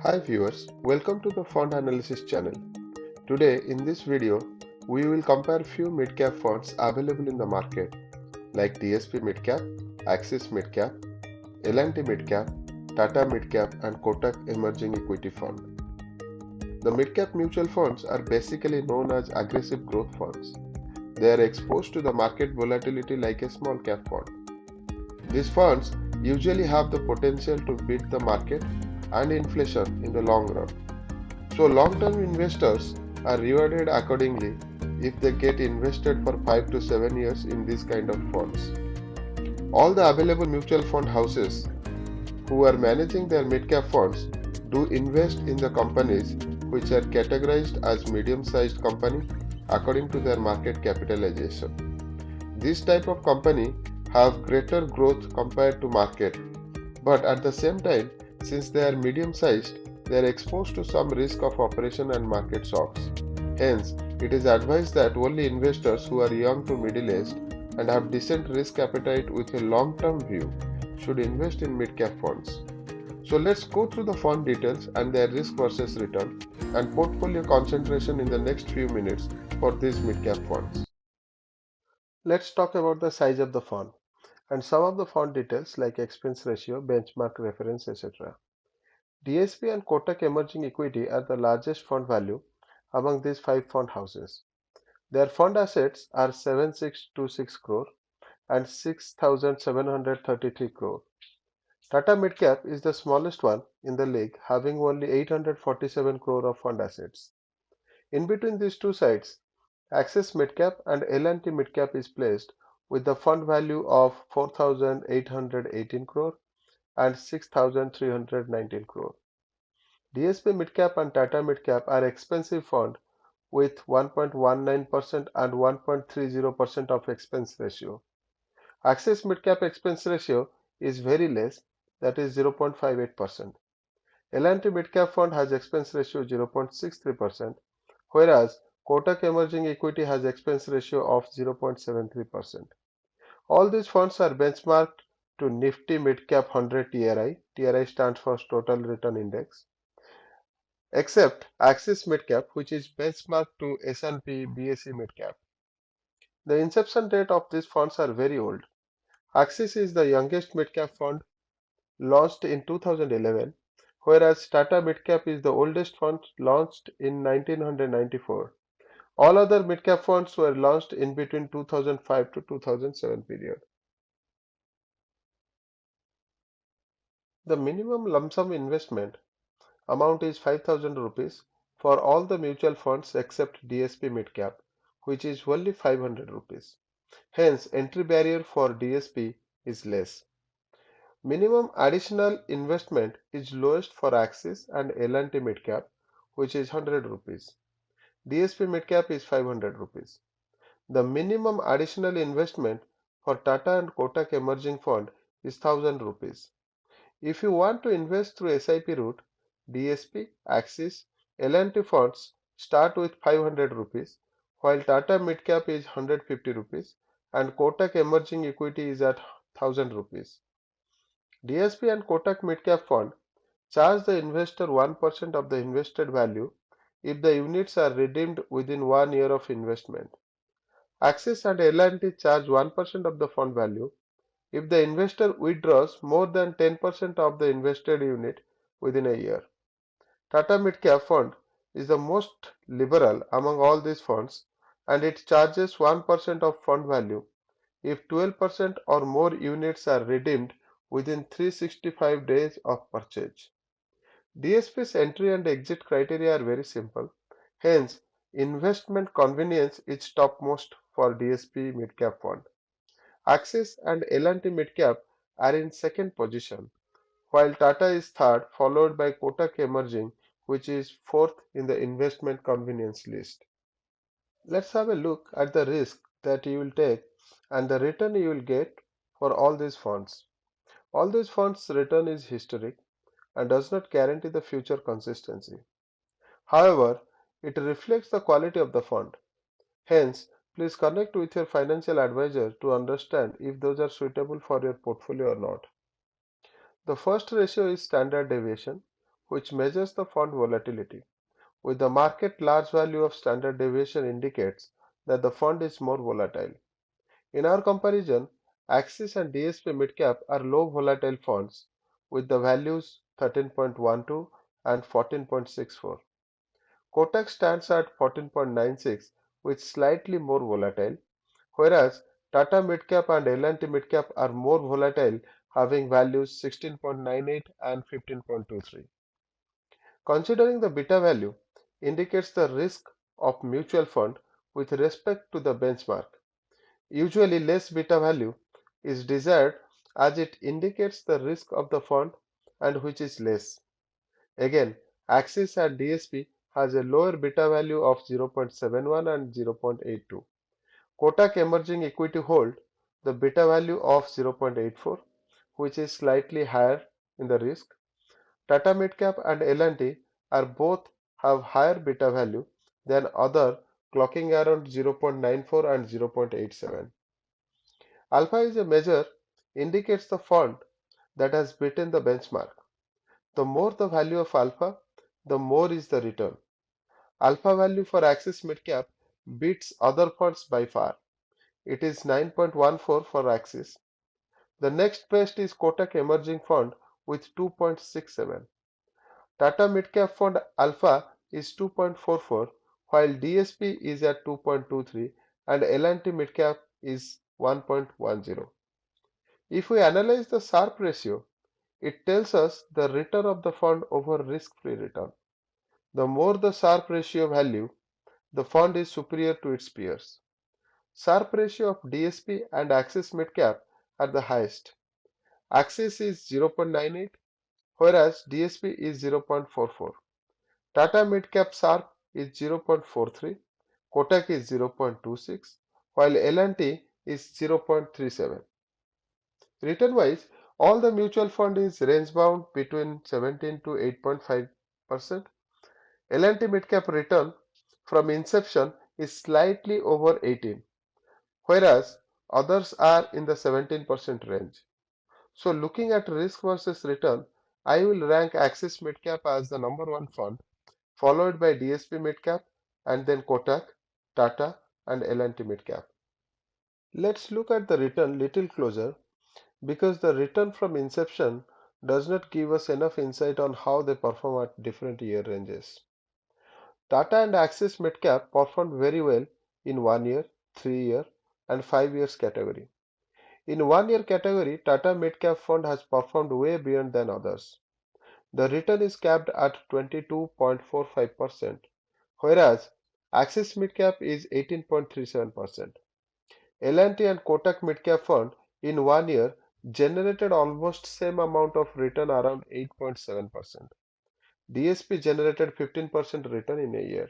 Hi viewers, welcome to the Fund Analysis channel. Today in this video, we will compare few mid-cap funds available in the market like DSP Midcap, Axis Midcap, L&T Midcap, TATA Midcap and Kotak Emerging Equity Fund. The mid-cap mutual funds are basically known as aggressive growth funds. They are exposed to the market volatility like a small cap fund. These funds usually have the potential to beat the market and inflation in the long run. So long-term investors are rewarded accordingly if they get invested for 5 to 7 years in these kind of funds. All the available mutual fund houses who are managing their mid-cap funds do invest in the companies which are categorized as medium-sized company according to their market capitalization. This type of company have greater growth compared to market, but at the same time, since they are medium-sized, they are exposed to some risk of operation and market shocks. Hence, it is advised that only investors who are young to middle-aged and have decent risk appetite with a long-term view should invest in mid-cap funds. So let's go through the fund details and their risk versus return and portfolio concentration in the next few minutes for these mid-cap funds. Let's talk about the size of the fund and some of the fund details like expense ratio, benchmark reference, etc. DSP and Kotak Emerging Equity are the largest fund value among these five fund houses. Their fund assets are 7626 crore and 6733 crore. Tata Midcap is the smallest one in the league, having only 847 crore of fund assets. In between these two sides, Axis Midcap and L&T Midcap is placed with the fund value of 4818 crore and 6319 crore. DSP Midcap and Tata Midcap are expensive fund with 1.19% and 1.30% of expense ratio. Axis Midcap expense ratio is very less, that is 0.58%. L&T Midcap fund has expense ratio 0.63%, whereas Kotak Emerging Equity has expense ratio of 0.73%. All these funds are benchmarked to Nifty Midcap 100 TRI. TRI stands for Total Return Index, except Axis Midcap, which is benchmarked to S&P BSE Midcap. The inception date of these funds are very old. Axis is the youngest midcap fund, launched in 2011, whereas Tata Midcap is the oldest fund, launched in 1994. All other midcap funds were launched in between 2005 to 2007 period. The minimum lump sum investment amount is 5000 rupees for all the mutual funds except DSP Midcap, which is only 500 rupees. Hence, entry barrier for DSP is less. Minimum additional investment is lowest for Axis and L&T Midcap, which is 100 rupees. DSP Midcap is 500 rupees. The minimum additional investment for Tata and Kotak Emerging Fund is 1000 rupees. If you want to invest through SIP route, DSP, Axis, L&T funds start with 500 rupees, while Tata Midcap is 150 rupees and Kotak Emerging Equity is at 1000 rupees. DSP and Kotak Midcap Fund charge the investor 1% of the invested value if the units are redeemed within 1 year of investment. Axis and L&T charge 1% of the fund value if the investor withdraws more than 10% of the invested unit within a year. Tata Midcap Fund is the most liberal among all these funds and it charges 1% of fund value if 12% or more units are redeemed within 365 days of purchase. DSP's entry and exit criteria are very simple. Hence, investment convenience is topmost for DSP Midcap Fund. Axis and L&T Midcap are in second position, while Tata is third, followed by Kotak Emerging, which is fourth in the investment convenience list. Let's have a look at the risk that you will take and the return you will get for all these funds. All these funds' return is historic and does not guarantee the future consistency. However, it reflects the quality of the fund. Hence, please connect with your financial advisor to understand if those are suitable for your portfolio or not. The first ratio is standard deviation, which measures the fund volatility. With the market large value of standard deviation indicates that the fund is more volatile. In our comparison, Axis and DSP Midcap are low volatile funds with the values 13.12 and 14.64. Kotak stands at 14.96 with slightly more volatile, whereas Tata Midcap and L&T Midcap are more volatile, having values 16.98 and 15.23. Considering the beta value indicates the risk of mutual fund with respect to the benchmark. Usually less beta value is desired as it indicates the risk of the fund and which is less. Again, Axis and DSP has a lower beta value of 0.71 and 0.82. Kotak Emerging Equity hold the beta value of 0.84, which is slightly higher in the risk. Tata Midcap and L&T are both have higher beta value than other, clocking around 0.94 and 0.87. Alpha is a measure indicates the fund that has beaten the benchmark. The more the value of alpha, the more is the return. Alpha value for Axis Midcap beats other funds by far. It is 9.14 for Axis. The next best is Kotak Emerging Fund with 2.67. Tata Midcap Fund Alpha is 2.44 while DSP is at 2.23 and L&T Midcap is 1.10. If we analyze the Sharpe ratio, it tells us the return of the fund over risk-free return. The more the Sharpe ratio value, the fund is superior to its peers. Sharpe ratio of DSP and Axis Midcap are the highest. Axis is 0.98, whereas DSP is 0.44. Tata Midcap Sharpe is 0.43, Kotak is 0.26, while L&T is 0.37. Return-wise, all the mutual fund is range-bound between 17 to 8.5%. L&T Midcap return from inception is slightly over 18, whereas others are in the 17% range. So looking at risk versus return, I will rank Axis Midcap as the number one fund, followed by DSP Midcap and then Kotak, Tata and L&T Midcap. Let's look at the return little closer because the return from inception does not give us enough insight on how they perform at different year ranges. Tata and Axis Midcap performed very well in 1 year, 3 year and 5 years category. In 1 year category, Tata Midcap Fund has performed way beyond than others. The return is capped at 22.45%, whereas Axis Midcap is 18.37%. L&T and Kotak Midcap Fund in 1 year generated almost same amount of return around 8.7%. DSP generated 15% return in a year.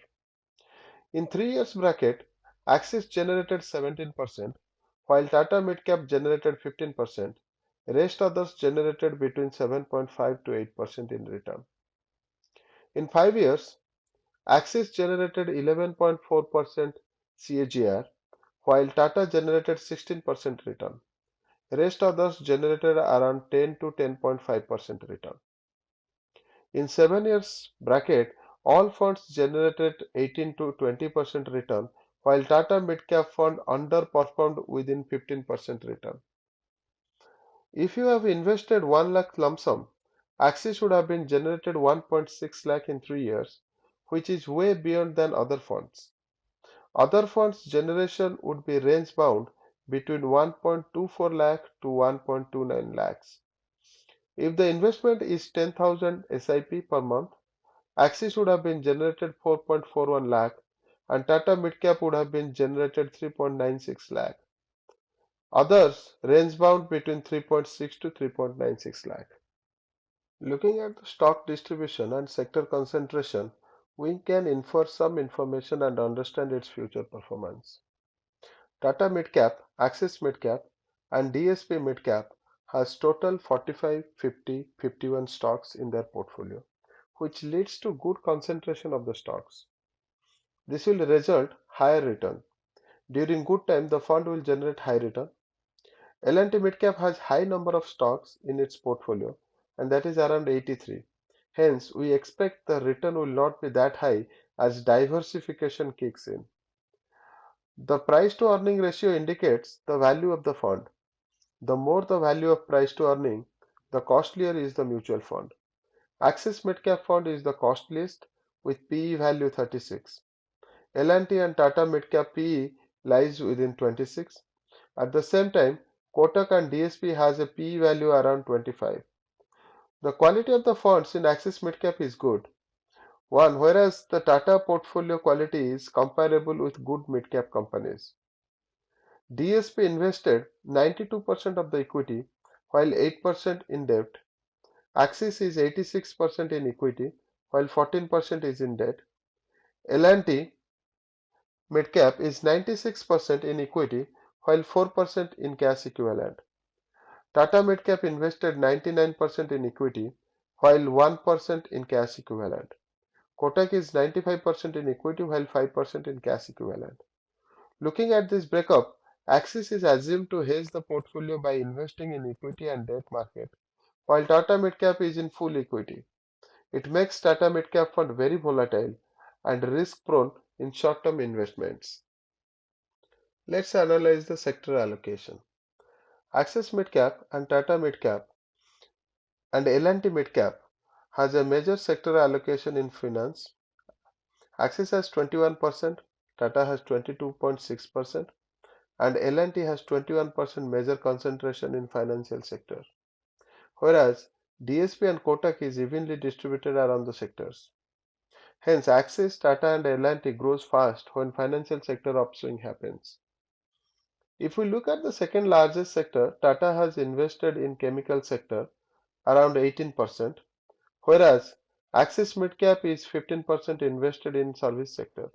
In 3 years bracket, Axis generated 17%, while Tata Midcap generated 15%. Rest others generated between 7.5 to 8% in return. In 5 years, Axis generated 11.4% CAGR, while Tata generated 16% return. Rest others generated around 10 to 10.5% return. In 7 years bracket, all funds generated 18 to 20% return, while Tata Midcap Fund underperformed within 15% return. If you have invested 1 lakh lump sum, Axis would have been generated 1.6 lakh in 3 years, which is way beyond than other funds. Other funds generation would be range bound between 1.24 lakh to 1.29 lakhs. If the investment is 10,000 SIP per month, Axis would have been generated 4.41 lakh and Tata Midcap would have been generated 3.96 lakh. Others range bound between 3.6 to 3.96 lakh. Looking at the stock distribution and sector concentration, we can infer some information and understand its future performance. Tata Midcap, Axis Midcap and DSP Midcap has total 45, 50, 51 stocks in their portfolio, which leads to good concentration of the stocks. This will result higher return. During good time, the fund will generate high return. L&T Midcap has high number of stocks in its portfolio and that is around 83. Hence, we expect the return will not be that high as diversification kicks in. The price to earning ratio indicates the value of the fund. The more the value of price to earning, the costlier is the mutual fund. Axis Midcap Fund is the costliest with PE value 36. L&T and Tata Midcap PE lies within 26. At the same time, Kotak and DSP has a PE value around 25. The quality of the funds in Axis Midcap is good. Whereas the Tata portfolio quality is comparable with good midcap companies. DSP invested 92% of the equity while 8% in debt. Axis is 86% in equity while 14% is in debt. L&T Midcap is 96% in equity while 4% in cash equivalent. Tata Midcap invested 99% in equity while 1% in cash equivalent. Kotak is 95% in equity while 5% in cash equivalent. Looking at this breakup, Axis is assumed to hedge the portfolio by investing in equity and debt market, while Tata Midcap is in full equity. It makes Tata Midcap Fund very volatile and risk-prone in short-term investments. Let's analyze the sector allocation. Axis Midcap and Tata Midcap and L&T Midcap has a major sector allocation in finance. Axis has 21%, Tata has 22.6%, and L&T has 21% major concentration in financial sector, whereas DSP and Kotak is evenly distributed around the sectors. Hence, Axis, Tata and L&T grows fast when financial sector upswing happens. If we look at the second largest sector, Tata has invested in chemical sector around 18%, whereas Axis Midcap is 15% invested in service sector.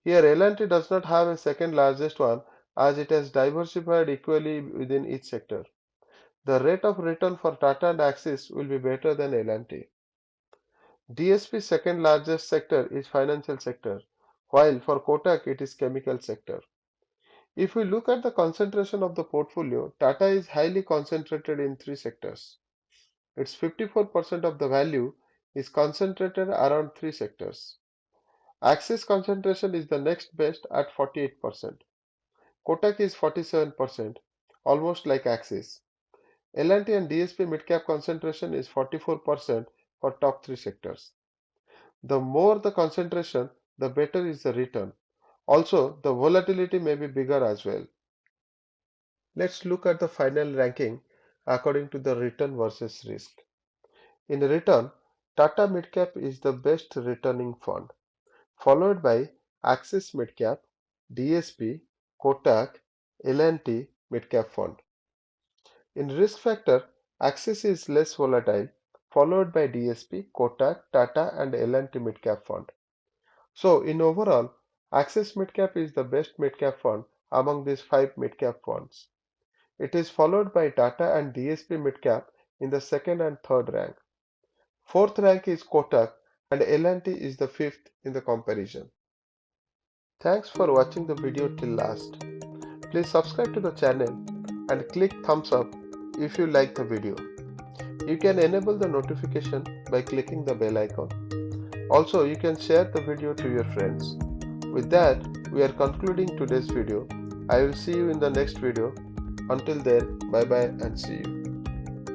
Here L&T does not have a second largest one as it has diversified equally within each sector. The rate of return for Tata and Axis will be better than L&T. DSP's second largest sector is financial sector, while for Kotak it is chemical sector. If we look at the concentration of the portfolio, Tata is highly concentrated in three sectors. Its 54% of the value is concentrated around three sectors. Axis concentration is the next best at 48%. Kotak is 47%, almost like Axis. L&T and DSP midcap concentration is 44% for top three sectors. The more the concentration, the better is the return. Also, the volatility may be bigger as well. Let's look at the final ranking according to the return versus risk. In return, Tata Midcap is the best returning fund, followed by Axis Midcap, DSP, Kotak, L&T Midcap Fund. In risk factor, Axis is less volatile, followed by DSP, Kotak, Tata and L&T Midcap Fund. So, in overall, Axis Midcap is the best midcap fund among these 5 midcap funds. It is followed by Tata and DSP Midcap in the second and third rank. Fourth rank is Kotak and L&T is the fifth in the comparison. Thanks for watching the video till last. Please subscribe to the channel and click thumbs up if you like the video. You can enable the notification by clicking the bell icon. Also, you can share the video to your friends. With that, we are concluding today's video. I will see you in the next video. Until then, bye bye and see you.